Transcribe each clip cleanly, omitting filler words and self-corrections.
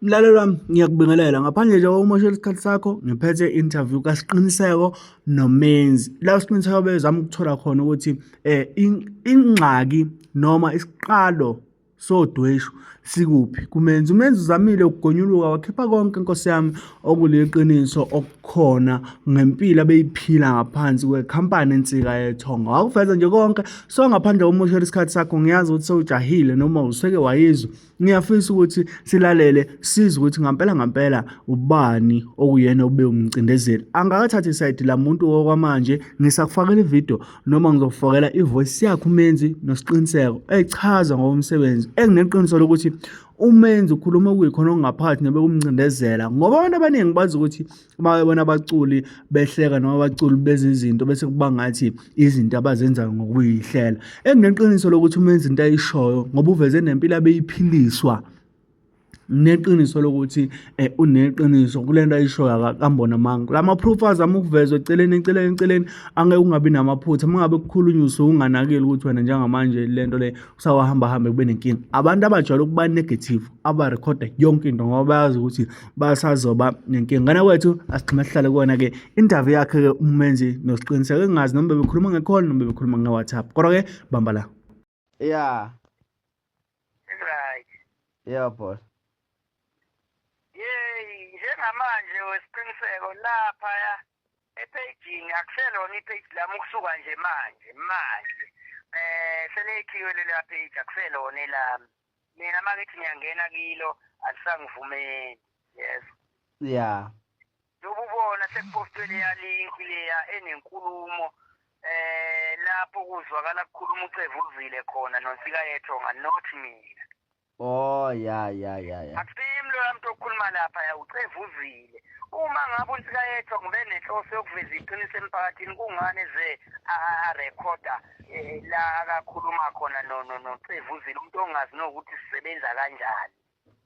Mlaleli wami, ngiyakubingelela ngaphandle nje kokumoshela isikhathi sakho, ngiphethe i-interview kaSqiniseko noMenzi. La uSqiniseko bezama ukuthola khona ukuthi ingxaki noma isiqalo sodweshu sikuphi kuMenzi. uMenzi uzamile ukugonyuluka wakhipha konke Nkosi yami okuliqiniso okukhona ngempilo abeyiphila ngaphansi kwekhampani ensika yethonga. Wakuveza nje konke, so ngaphandle kokumoshela isikhathi sakho ngiyazi ukuthi sewujahile noma useke wayizwa. Ngiyafisa ukuthi silalele sizwe ukuthi ngampela ubani okuyena ube umcindezeli. Angakathathi isayidi la muntu okwamanje, ngisakufakela ividiyo noma ngizokufakela ivoice yakhe uMenzi noSqiniseko echaza ngomsebenzi engineqiniso lokuthi uMenzi ukhuluma okuyikhona okungaphakathi nebe kumcindezela, ngoba abantu abaningi bazi ukuthi babona abaculi behleka noma abaculi beze izinto bese kuba ngathi izinto abazenzayo ngokuyihlela. Engineqiniso lokuthi uMenzi into ayishoyo ngoba uveze nempilo abeyiphiliswa. Neqiniso lokuthi uneqiniso kule nto ayishoyo akambona amanga. La ma-proof azama ukuvezwa eceleni angeke ungabi namaphutha. Uma ngabe kukhulunywa usuke unganakile ukuthi wena njengamanje le nto le usawahamba kube nenkinga. Abantu abajwayele ukuba negative abarekhoda yonke into ngoba bayazi ukuthi basazoba nenkinga. Ngane kwethu asigxime sihlale kuwona-ke interview yakhe-ke uMenzi noSqiniseko. Engazi noma bebekhuluma nge-call noma bebekhuluma nge-WhatsApp, kodwa-ke bamba la. Yeah. Right. Yeah, boss. Njengamanje weSqiniseko lapha epaging akuselona ipage lami ukusuka nje manje selekhiwe lela page akuselona elami. Mina makithi ngiyangena kilo alisangivumeli. Yes. Yeah. Lokubona sekupostwe leya link leya enenkulumo lapho kuzwakala kukhuluma uCevuzile khona nonsika yethonga not mina. Oh, yeah. Akusimi lo muntu okhuluma lapha ya uCevuzile. Uma ngabe unsika yethu ngube nenhloso yokuveza iqiniso emphakathini kungane ze recorder la akakhuluma khona no Cevuzile umuntu ongazi nokuthi sisebenza kanjani.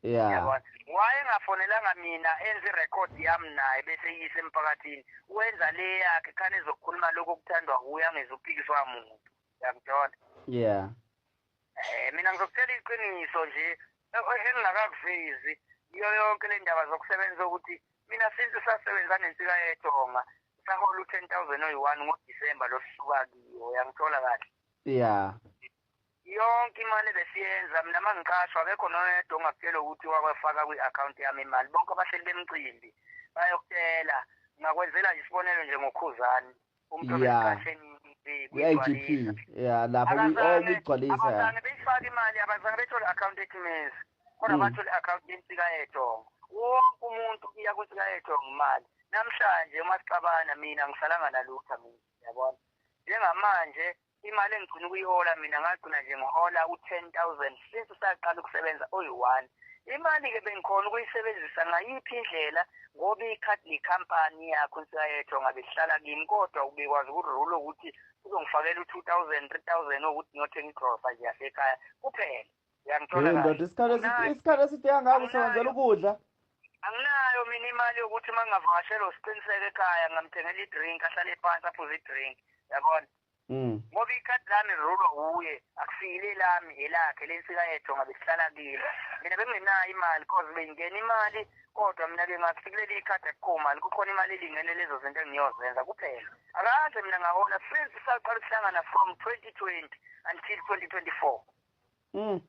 Yeah. Yabona. Waye ngafonelanga mina enze record yami naye bese yise emphakathini. Wenza le yakhe khane ezokukhuluma lokho okuthandwa kuye angezophikiswa umuntu. Yangithola. Yeah. Mina ngizokutshela iqiniso nje engingakavezi iyo yonke le ndaba zokusebenza ukuthi mina since sasebenza nensika yethonga sahola u10,000 oyi1 ngoDisemba losuka kiyo. Yangithola kahle. Yeah. Yonke imali besiyenza mina mangiqashwa akekho noyedwa ongakutshela ukuthi wakwafaka kwi-account yami imali. Bonke abahleli bemcimbi bayokutshela ngakwenzela nje isibonelo nje ngokhuzani umuntu obeqasheni kwi-IGP. Yeah, lapho ukugcwalisa. Abazange beyifaka imali, abazange bethole account eThimezi kodwa bathole account yensika yethonga. Wonke umuntu iya kwinsika yethonga imali. Namhlanje uma sixabana mina ngisalanga nalutho mina. Yabona. Njengamanje imali engigcina ukuyihola mina ngagcina nje ngihola u10,000 since saqala ukusebenza oyi1. Imali ke bengikhona ukuyisebenzisa ngayiphi indlela ngoba ikhadi lekhampani yakho insika yethonga besihlala kimi kodwa ubekwazi ukurule ukuthi uzongifakela u2000 3000 ukuthi ngiyothenga igrosa nje yasekhaya kuphela. Yangithola kahle. Isikhathi eside kangaka usebenzela ukudla. Anginayo mina imali yokuthi mangavakashela uSqiniseko ekhaya ngamthengela idrink ahlale phansi aphuze idrink. Yabona. Ngoba ikhadi lami rulwa uye akusile lami elakhe lensika yethonga besihlala kilo. Mina bengenayo imali cause bengena imali kodwa mina bengathi kuleli ikhadi akukho mali kukhona imali elingene lezo zinto engiyozenza kuphela. Akaze mina ngahola since saqala ukuhlangana from 2020 until 2024.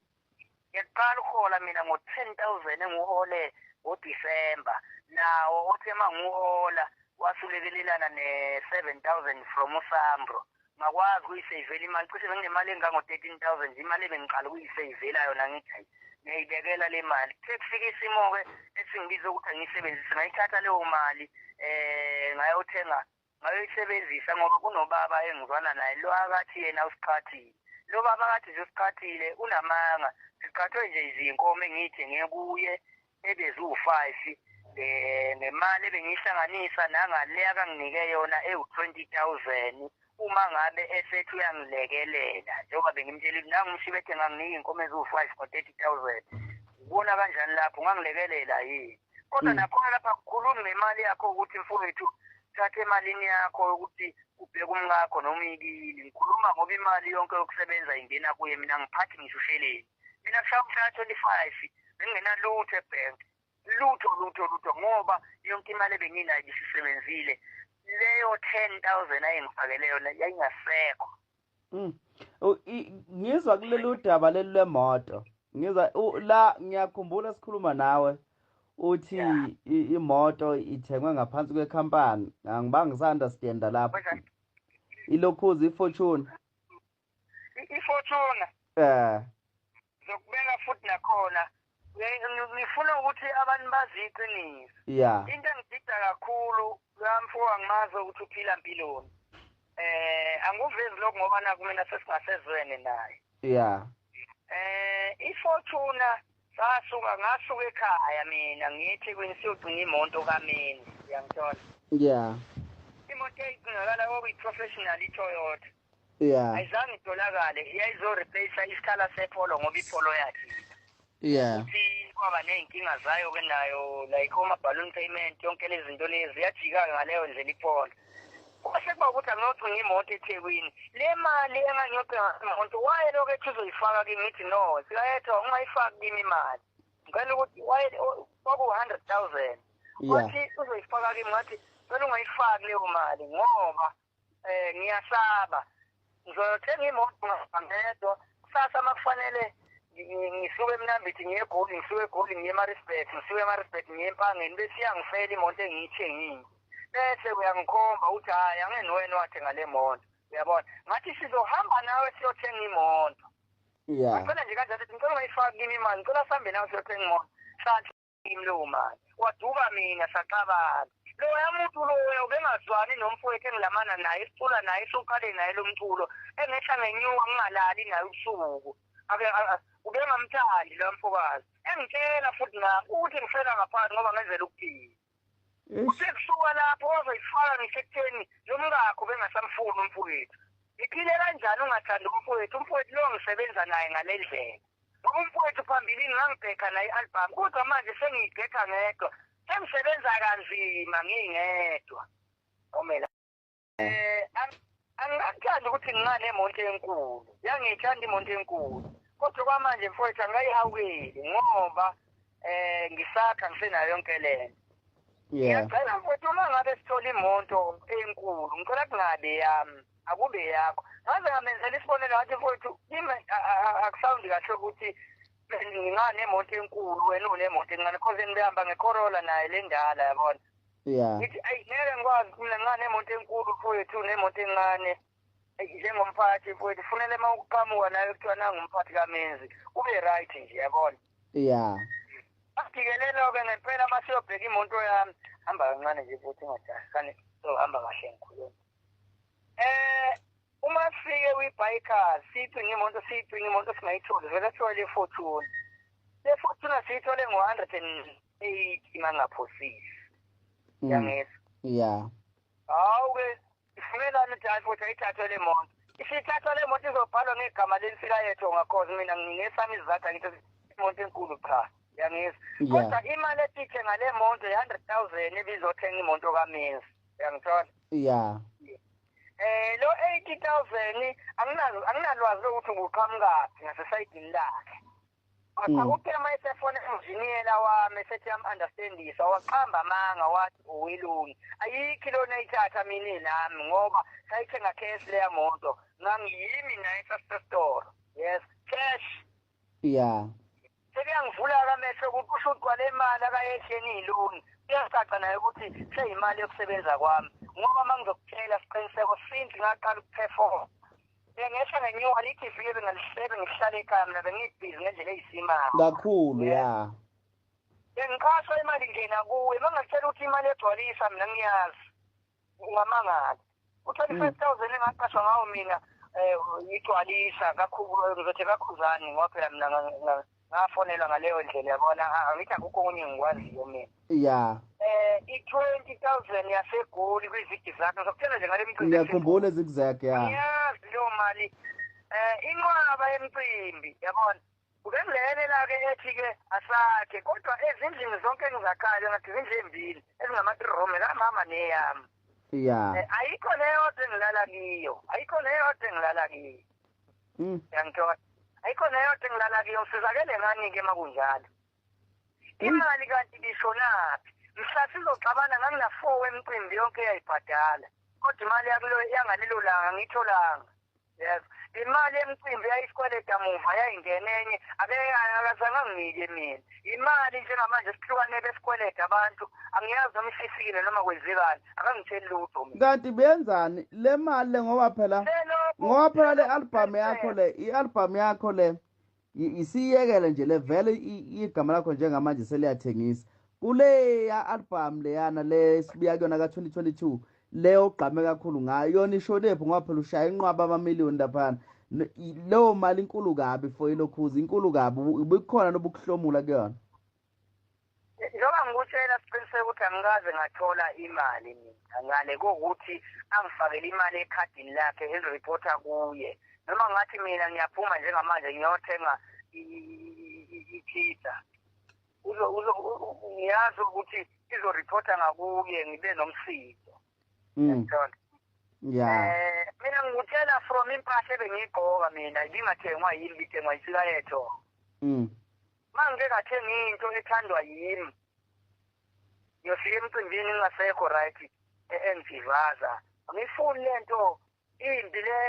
Ngiyaqala ukuhola mina ngo10,000 engiuhole ngoDisemba. Nawo othe mangiuhola wasulekelelana ne7,000 from uSambro. Ngakwazi ukuyisavela imali cishe benginemali engango13,000 nje imali ebengiqala ukuyisavela yona ngithi ngiyibekela le mali. Sekufika isimo-ke esingibiza ukuthi angiyisebenzise ngayithatha leyo mali ngayothenga ngayoyisebenzisa ngoba kunobaba engizwana naye lo akathi yena usiqhathile. Lo baba akathi nje usiqhathile unamanga siqhathwe nje izinkomo engiyithenge kuye ebezu5 nemali ebengihlanganisa nangaleya kanginike yona ewu20,000 uma ngabe esethi uyangilekelela njengoba bengimtshela nangumshibethe nganginika inkomo ezu5 ngo30,000 ubona kanjani lapho ngangilekelela yini kodwa nakhona lapha kukhuluma ngemali yakho ukuthi mfowethu thatha emalini yakho ukuthi ubheke umngakho noma ikili ngikhuluma ngoba imali yonke yokusebenza ingena kuye mina ngiphathi ngishusheleyo mina kusha umhla 25 bengingenalutho ebank lutho ngoba yonke imali ebenginayo bisisebenzile leyo 10,000 ayengifakele yona yayingasekho. Ngizwa kulelo daba leli lemoto. Ngizwa la ngiyakhumbula sikhuluma nawe uthi imoto ithengwe ngaphansi kwekhampani. Angibanga sa-understand lapho. Ilokhuzi iFortune. iFortune. Zokubeka futhi nakhona. Ngifuna ukuthi abantu baziqinise. Yeah. Into engidida kakhulu lamfo angimazi ukuthi uphila impiloni. Anguvezi lokho ngoba naku mina sesingasezwene naye. Yeah. iFortune ngasuka ekhaya mina ngithi kuyisiyogcina imoto kamini uyangithola. Yeah. Imoto eyigcinakala okuyi-professional iToyota. Yeah. Ayizange itholakale iyayizo-replace isikhala sepolo ngoba ipolo yakhe. Yeah. Uthi kwaba ney'nkinga zayo-ke nayo like oma-balloon payment yonke lezi zinto lezi ziyajika-ke ngaleyo ndlela ipolo. Kwase kuba ukuthi angiyogcinga imoto eThekwini. Le mali engangiyogcinga imoto wayelokhu ethi uzoyifaka kimi ngithi no sikayetho ungayifaki kimi imali. Ngicela ukuthi kwaku-100,000. Wathi uzoyifaka kimi ngathi cela ungayifaki leyo mali ngoba ngiyasaba. Ngizothenga imoto ngahambedwa kusasa makufanele ngisuke eMnambithi ngiye eGoli ngisuke eGoli ngiye eMaritzburg ngisuke eMaritzburg ngiye eMpangeni bese iyangifela imoto engiyithengile. Bese uyangikhomba uthi hayi angene wena wathenga le moto uyabona ngathi sizohamba nawe siyothenga imoto. Ngicela nje kanjalo ukuthi ngicela ungayifaki kimi imali ngicela sihambe nawe siyothenga imoto sathi kimi leyo mali waduka mina saxabana. Loya muntu loya ubengazwani nomfowethu engilamana naye isicula naye soqale naye lo mculo engehla ngenyuka ngingalali naye ubusuku ubengamthandi lo mfokazi engitshela futhi na ukuthi ngifela ngaphansi ngoba ngenzela ukuphila. Usekusuka lapho wazoyifaka ngisekutheni nomngakho bengasamfuni umfowethu. Ngiphile kanjani ungathandi umfowethu lo ngisebenza naye ngalendlela. Ngoba umfowethu phambilini ngangibheka naye i-album kodwa manje sengiyibheka ngedwa. Sengisebenza kanzima ngingedwa. Omela. Angikathandi ukuthi ngingane imoto enkulu. Yangithanda imoto enkulu. Kodwa kwamanje mfowethu angayihawukeli ngoba ngisakha ngisenayo yonke lento. Ngiyacela mfowethu uma ngabe sithola imoto enkulu ngicela kungabe yami akube yakho. Ngaze ngamenzela isibonelo ngathi mfowethu akusawundi kahle ukuthi ngingane imoto enkulu wena unemoto encane because ngihamba ngeCorolla naye le ndala yabona. Ngithi ayingeke ngikwazi mina ngane imoto enkulu mfowethu unemoto encane njengomphathi mfowethu funele uma uqhamuka nayo kuthiwa nangumphathi kamenzi ube right nje yabona. Asikelelo-ke ngempela masiyobheka imoto yami hamba kancane nje futhi ungadasani sohamba kahle ngikhuluma. Uma sifike kwi-bikers siyidinga imoto singayitholi vele sithole iFortune. Le Fortune siyithole ngo-108 mangaphosisi. Yangizwa. Hawu-ke ifunelani ukuthi hayi futhi ayithathwe le moto. Isithathwa le moto izobhalwa ngegama lesikayetho ngakhozi mina nginesami izizathu angithi imoto enkulu cha. Yangizwa. Kodwa imali etithe ngale moto 100,000 ebizothenga imoto kaMenzi. Uyangithola? Lo 80,000 anginalwazi lokuthi nguqhamukaphi ngasesayidini lakhe. Kodwa uthe mayesefona enjiniyela wami esethi yam-understandisa waqamba amanga wathi uwilungi. Ayikho lona ayithatha mina nami ngoba sayithenga cash leya moto. Ngangiyimi naye sasesitoro. Yes, cash. Sekuyangivula kamehlo ukuthi usho ukuthi kwale mali akayehleni iloni. Kuyacaca naye ukuthi seyimali yokusebenza kwami. Ngoba mangizokutshela siqiniseko since ngaqala ukuperform. Ngehla ngenyuka lithi ifike bengalishebe ngihlale ekhaya mina bengibhizi ngendlela eyisimanga. Kakhulu Ngiqashwa imali ngena kuwe mangakutshela ukuthi imali egcwalisa mina ngiyazi. Ungamangala. U25,000 engaqashwa ngawo mina igcwalisa kakhulu ngizothi kakhuzani ngoba phela mina ngafonelwa ngaleyo ndlela yabona angithi akukho okunye ngikwaziyo mina. I-20,000 yaseGoli kwizigi zakhe ngizokutshela nje ngale micimbi. Ngiyakhumbula ezigzag Ngiyazi leyo mali. Inqwaba yemicimbi yabona. Ubengilekelela-ke ethi-ke asakhe kodwa ezindlini zonke engizakhayo ngathi izindlu embili ezingama-3 room kamama neyami. Ayikho neyodwa engilala kiyo. Yangithola. Ayikho neyodwa engilala kiyo ngisizakele ngani-ke makunjalo. imali kanti bishonaphi mhla sizoxabana ngangina 4 wemcimbi yonke eyayibhadala kodwa imali yangalelo langa ngitholanga yes imali yemcimbi yayisikweleta muva yayingenenye akazange nginike mina imali njengamanje sihlukane besikweleta abantu angiyazi noma isifikile noma kwenzekani akangitsheli lutho mina kanti benzani le mali le ngoba phela le album yakho le isiyekele nje le vele igama lakho njengamanje seliyathengisa kule ya album leyana le sibuya kuyona ka-2022 leyo ogqame kakhulu ngayo yona ishonephi ngoba phela ushaya inqwaba amamiliyoni laphana leyo mali inkulu kabi for ilokhuzi inkulu kabi ubukhona nobukuhlomula kuyona njengoba ngikutshela siqiniseke ukuthi angikaze ngathola imali mina ngale kokuthi angifakele imali ekhadini lakhe eziripota kuye noma ngathi mina ngiyaphuma njengamanje ngiyothenga i-pizza ngiyazi ukuthi izoripota ngakuye ngibe nomsindo mina ngikutshela from impahla ebengiyigqoka mina ibingathengwa yimi bithengwa yisikayetho mangike ngathenga into ethandwa yimi ngiyofika emcimbini ngingasekho right engivaza ngifuni lento imbi le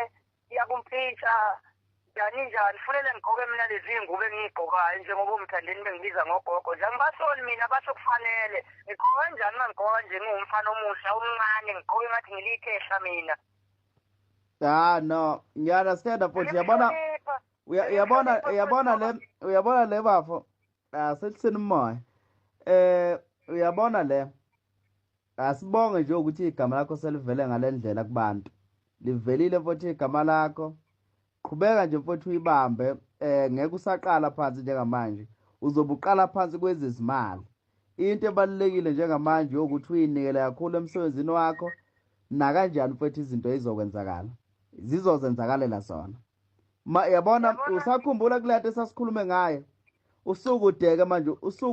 iyakumpitha njani kufanele ngigqoke mina lezi ngubo engiyigqokayo njengoba umthandeni bengibiza ngogogo nje angibasoli mina basho kufanele ngigqoka kanjani ngigqoka nje ngumfana omuhle omncane ngigqoke ngathi ngilikhehla mina no ngiyaunderstand futhi uyabona le bafo seliseni umoya uyabona le asibonge nje ukuthi igama lakho selivele ngalendlela kubantu livelile futhi igama lakho qhubeka nje futhi uyibambe ngeke usaqala phansi njengamanje uzobe uqala phansi kwezezimali into ebalulekile njengamanje ukuthi uyinikele kakhulu emsebenzini wakho na kanjani futhi izinto zizozenzakalela zona yabona usakhumbula kulento esasikhulume ngayo usuku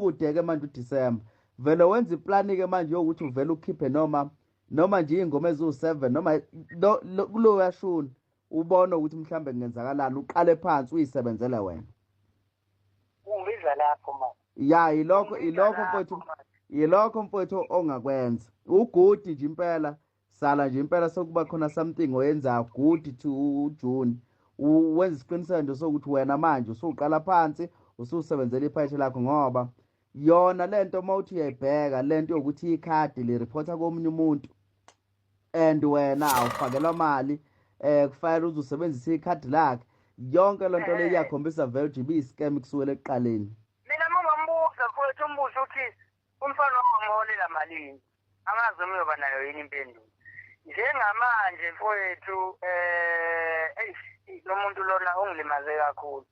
udeke manje uDisemba vele wenza iplani ke manje yokuthi uvele ukhiphe noma nje ingoma ezu7 noma kulo yashuni ubone ukuthi mhlambe kungenzakalani uqale phansi uyisebenzele wena ungibiza lapho manje ya yilokho mfowethu ongakwenza ugudi nje impela sala nje impela sokuba khona something oyenza good to uJune wenza isiqiniseko sokuthi wena manje usuqala phansi ususebenzela iphayishe lakho ngoba yona lento mawuthi uyayibheka lento yokuthi ikhadi liripota komunye umuntu and wena awufakelwa mali kufanele uzusebenzisa ikhadi lakhe yonke lento le iyakhombisa vele ukuthi ibi-scam kusukela ekuqaleni mina mungambuza mfowethu umbuzo ukuthi umfana wangiholela malini angazi uyoba nayo yini impendulo njengamanje mfowethu lo muntu lona ongilimaze kakhulu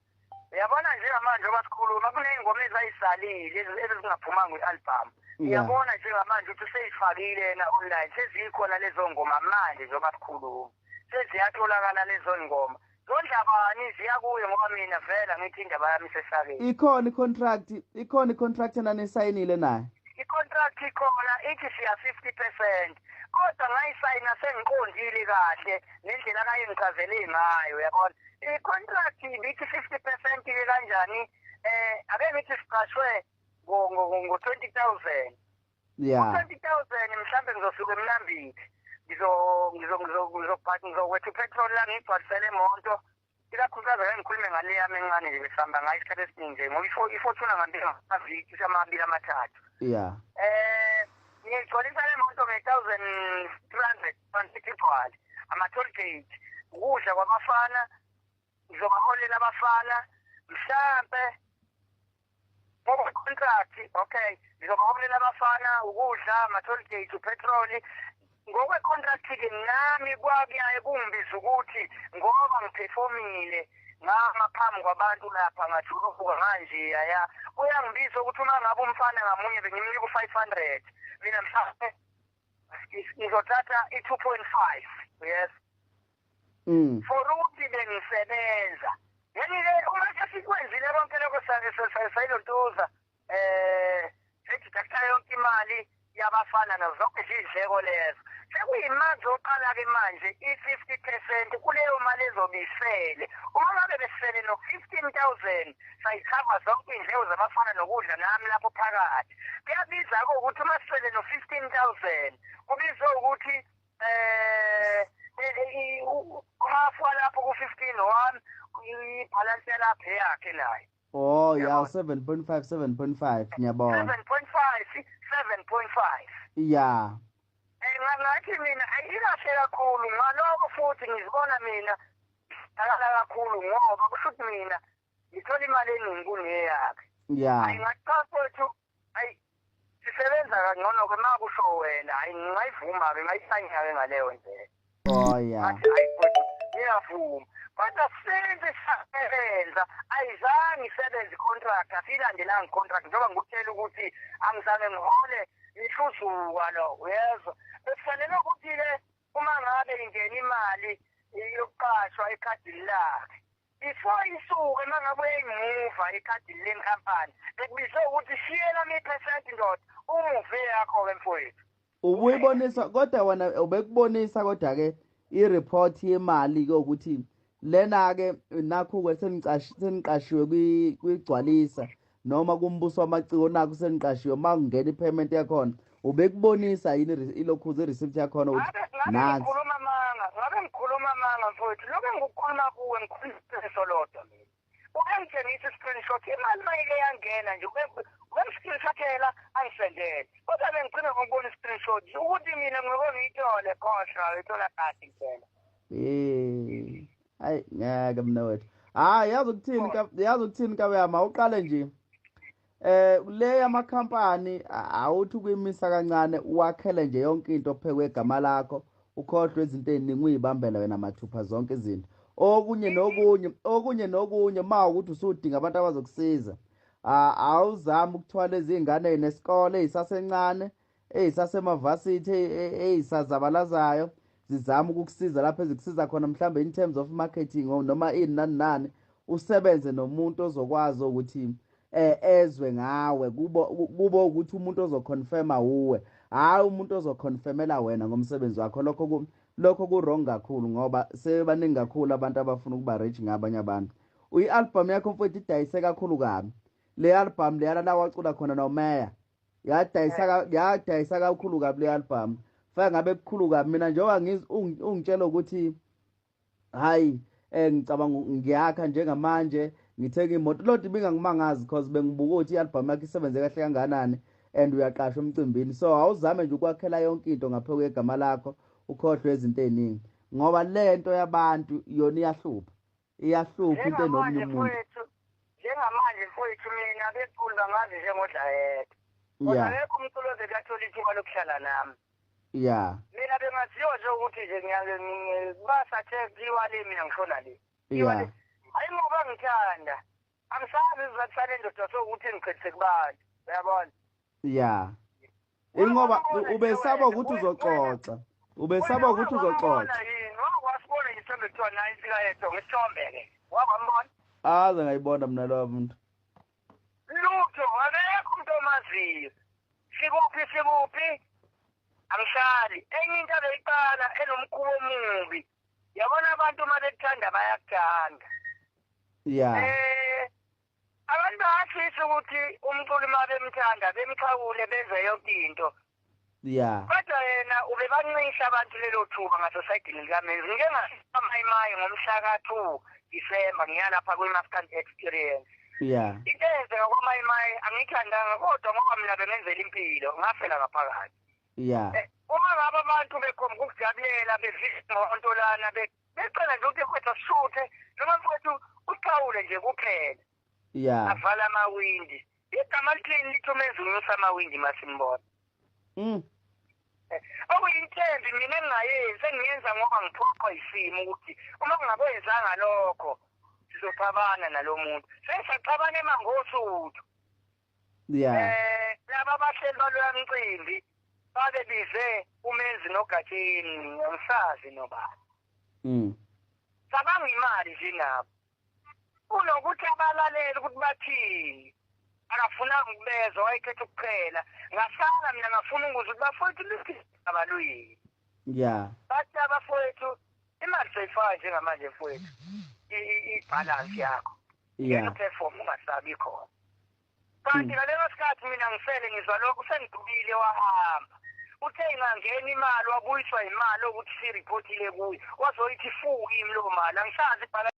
uyabona njengamanje oba sikhuluma kuney'ngoma ezayisalile ezingaphumanga kwi-album uyabona njengamanje ukuthi useyifakile yena online sezikhona lezo ngoma manje njengoba sikhuluma seziyatholakala lezo ngoma zondlabani ziyakuye ngoba mina vele ngithi indaba yami isesakeni ikhona i-contract enanisayinile naye i-contract ikhona ithi siya 50% kodwa ngayisayina sengiqondile kahle nendlela akayengichazele ngayo yabona i-contract ibithi 50% ke kanjani ake ngithi siqashwe ngo-20,000 20,000 mhlambe ngizosuka eMnambithi ngizokwetha upetrol la ngiyigcwalisele imoto ikakhulukazi ake ngikhulume ngale yami encane nje besihamba ngayo isikhathi esiningi nje ngoba ifortuna ngambili ngamaviki amabili amathathu ngiyigcwalisa le moto nge-1,300 petrol ama-toll gate ukudla kwabafana ngizobaholela abafana mhlampe ngoba contract okay ngizobaholela abafana ukudla ama-toll gate upetrol ngokwe-contract-ke nami kwakuyaye kungibiza ukuthi ngoba ngiphefomile ngaphambi kwabantu lapha ngajuluka manje yaya uyangibiza ukuthi uma ngabe umfana ngamunye bengimnika u-500 mina mhlawumbe ngizothatha i-2.5 yes for ukuthi bengisebenza yani-ke uma sesikwenzile konke lokho sayilontuza ethi dakta yonke imali abafana nazo zonke izindleko lezo sekuyimali zoqala-ke manje i-50% kuleyo mali ezobisele uma ngabe besele no-15,000 sayikhava zonke iy'ndleko zabafana nokudla nami lapho phakathi kuyabiza-ke ukuthi uma sisele no-15,000 kubizwe ukuthi half walapho ku-15,1 ibhalansi yalapho yakhe nayo. Oh yeah, 7.5 ngiyabona. 7.5. Yeah. Ngathi mina ayikahle kakhulu ngaloko futhi ngizibona mina akala kakhulu ngoba kusho ukuthi mina ngithola imali eningi kuneyakhe. Yeah. Ayingaqafethu sisebenza kangcono ke makusho wena ngingayivuma-ke ngayisanya-ke ngaleyo ndlela. Oh yeah. Ngathi ayifethu ngiyavuma. Kodwa senze sasebenza ayizange isebenze i-contract asiyilandelanga i-contract njengoba ngikutshela ukuthi angizange ngihole ihluzuka lo uyezwa bekufanele ukuthi-ke uma ngabe ingena imali yokuqashwa ekhadini lakhe before isuke uma ngabe uyayimuva ekhadini lenkampani bekubizwe ukuthi shiyela mi-percent ndoda umuve yakho-ke mfowethu. Ubuyibonisa kodwa wena ubekubonisa kodwa-ke i-report yemali-ke ukuthi lena-ke nakhu-ke seniqashiwe kwigcwalisa noma kumbuso wamaciko nakho seniqashiwe uma kungena i-payment yakhona ubekubonisa yini ilokhuze i-receipt yakhona ukuthi nansi. Ngabe ngikhuluma amanga mfowethu lokho engikukhuluma kuwe ngikhulisa lodwa mina ukengitshengisa i-screenshot imali mayike yangena nje ubemscreenshothela angisendele kodwa bengigcina ngokubona i-screenshot ukuthi mina ngeke ngiyithole khohlwa ngiyithola kahle kuphela. Hayi ngeke mna wethu yazi ukuthini kabeyama uqale nje le yamakhampani awuthi ukuyimisa kancane uwakhele nje yonke into ophekwe egama lakho ukhohlwe izinto eziningi uyibambela wena mathupha zonke izinto okunye nokunye ma ukuthi usudinga abantu abazokusiza awuzami ukuthwala izingane ezinesikole ezisasencane ezisasemavasithi ezisazabalazayo zizama ukukusiza lapho ezikusiza khona mhlambe in terms of marketing noma nani usebenze nomuntu ozokwazi ukuthi ezwe ngawe kubo ukuthi umuntu ozoconfirma uwe hayi umuntu ozoconfirmela wena ngomsebenzi wakho lokho ku-wrong kakhulu ngoba sebaningi kakhulu abantu abafuna ukuba rich ngabanye abantu. I-album yakho mfowethu idayise kakhulu kabi le album leyana la wacula khona nomeya yadayisa kakhulu kabi le album faka ngabe kukhulu kabi mina njengoba ungitshela ukuthi hayi ngicabanga ngiyakha njengamanje ngithenga imoto lodi bingangimangazi because bengibuka ukuthi i-album yakhe isebenze kahle kanganani and uyaqashwa emcimbini so awuzame nje ukwakhela yonke into ngaphe kwegama lakho ukhohlwe izinto eziningi ngoba lento yabantu yona iyahlupha into enomunye umuntu. Njengamanje mfowethu mina beculi bangazi njengodlayetha kodwa akekho umculo ozekathola ithuba lokuhlala nami. Yeah. Mina bengaziyo nje ukuthi nje basathe liwale mina ngishona le. Yeah. Hayi ngoba ngithanda. Angisazi izathale ndoda sokuthi ngikhethe kubantu. Uyabona? Yeah. Ingoba ubesaba ukuthi uzoxoxa. Ubesaba ukuthi uzoxoxa. Wasibona isithombe kuthiwa nayi insika yethu ngisithombe-ke. Wabambona? Aze ngayibona mina lowo muntu. Lutho akekho umuntu omaziyo. Sikuphi? Angihlali enye into abeyiqala enomkhubo omubi yabona abantu uma bekuthanda bayakuthanda. Yeah. Abantu bayafisa ukuthi umculi uma bemthanda bemxhawule benze yonke into. Yeah. Kodwa yena ubebancisha abantu lelo thuba ngasosayidini likamenzi ngike ngasimayimayi ngomhla ka-2 December ngiyalapha kwi-Mustang Experience. Yeah. Into eyenzeka kwamayimayi angiyithandanga kodwa ngoba mina bengenzela impilo ngafela ngaphakathi. Yeah. Uma ngabe abantu bekhomba ukujabulela bevisa ngonto lana becela nje ukuthi kwethu sishuthe noma mfowethu uxhawule nje kuphela. Yeah. Avala amawindi. Igama lithi lithumenza unyusa amawindi masimbona. Okuyinthembi mina engingayenzi sengiyenza ngoba ngiphoqwa isimo ukuthi uma kungakwenzanga lokho sizoxabana nalomuntu. Sengisaxabana emangosuthu. Yeah. Laba bahleli baloya mcimbi babebize umenzi nogatsheni ngomsazi nobani. Cabanga imali nje nabo. Kunokuthi abalaleli ukuthi bathini. akafunanga ukubezwa wayekhetha ukuphela ngasala mina ngafuna ukuze bafowethu lisabaluyini yeah bathi abafowethu imali seyifaka njengamanje mfowethu ibalance yakho yeah perform ungasabi khona kanti ngaleso sikhathi mina ngifele ngizwa lokho sengidubile wahamba uthe ingangena imali wabuyiswa imali ukuthi si report ile kuyo wazoyithi fuki imlo mali angisazi ibhala